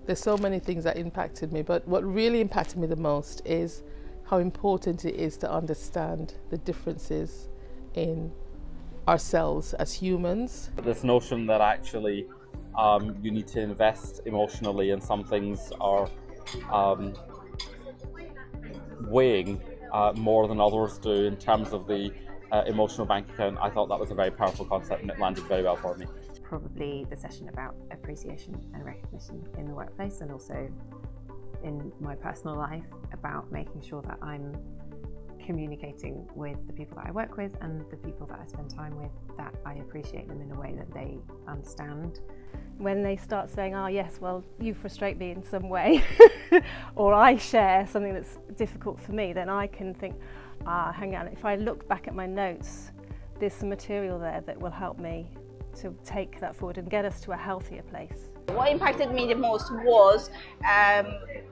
There's so many things that impacted me, but what really impacted me the most is how important it is to understand the differences in ourselves as humans. This notion that actually you need to invest emotionally and some things are weighing more than others do in terms of the emotional bank account. I thought that was a very powerful concept and it landed very well for me. Probably the session about appreciation and recognition in the workplace, and also in my personal life about making sure that I'm communicating with the people that I work with and the people that I spend time with, that I appreciate them in a way that they understand. When they start saying, oh yes, well you frustrate me in some way or I share something that's difficult for me, then I can think, hang on, if I look back at my notes, there's some material there that will help me to take that forward and get us to a healthier place. What impacted me the most was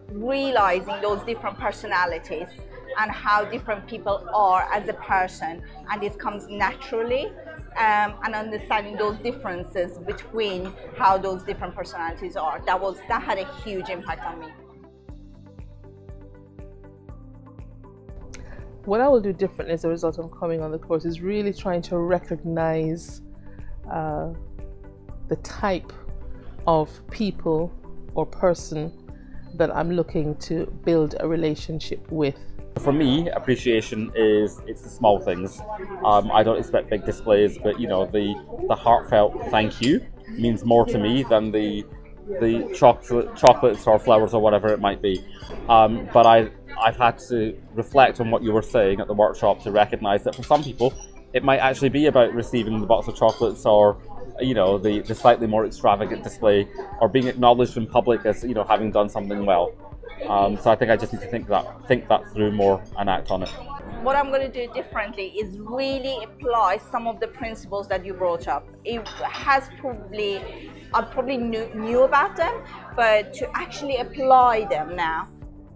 realizing those different personalities and how different people are as a person, and this comes naturally, and understanding those differences between how those different personalities are. That had a huge impact on me. What I will do differently as a result of coming on the course is really trying to recognize the type of people or person that I'm looking to build a relationship with. For me, appreciation it's the small things. I don't expect big displays, but you know, the heartfelt thank you means more to me than the chocolates or flowers or whatever it might be. But I've had to reflect on what you were saying at the workshop to recognise that for some people it might actually be about receiving the box of chocolates, or you know, the slightly more extravagant display, or being acknowledged in public as, you know, having done something well. So I think I just need to think that through more and act on it. What I'm going to do differently is really apply some of the principles that you brought up. I probably knew about them, but to actually apply them now.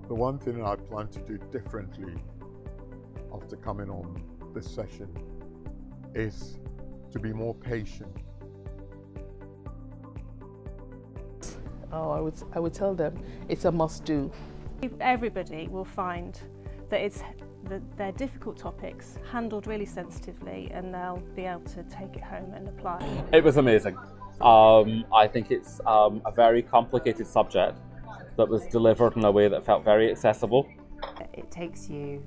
The one thing I plan to do differently after coming on this session is to be more patient. Oh, I would tell them it's a must-do. Everybody will find that they're difficult topics, handled really sensitively, and they'll be able to take it home and apply. It was amazing. I think it's a very complicated subject that was delivered in a way that felt very accessible. It takes you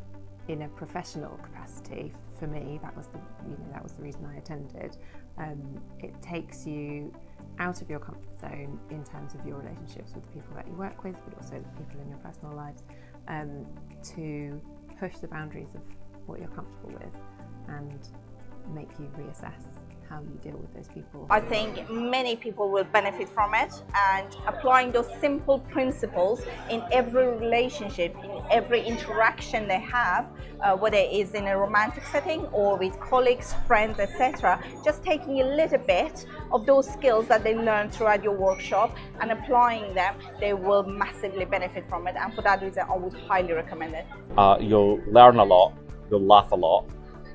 in a professional capacity. For me, that was the reason I attended. It takes you out of your comfort zone in terms of your relationships with the people that you work with, but also the people in your personal lives, to push the boundaries of what you're comfortable with and make you reassess how you deal with those people. I think many people will benefit from it, and applying those simple principles in every relationship, in every interaction they have, whether it is in a romantic setting or with colleagues, friends, etc. Just taking a little bit of those skills that they learn throughout your workshop and applying them, they will massively benefit from it. And for that reason, I would highly recommend it. You'll learn a lot, you'll laugh a lot,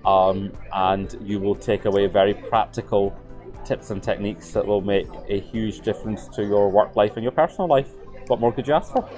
and you will take away very practical tips and techniques that will make a huge difference to your work life and your personal life. What more could you ask for?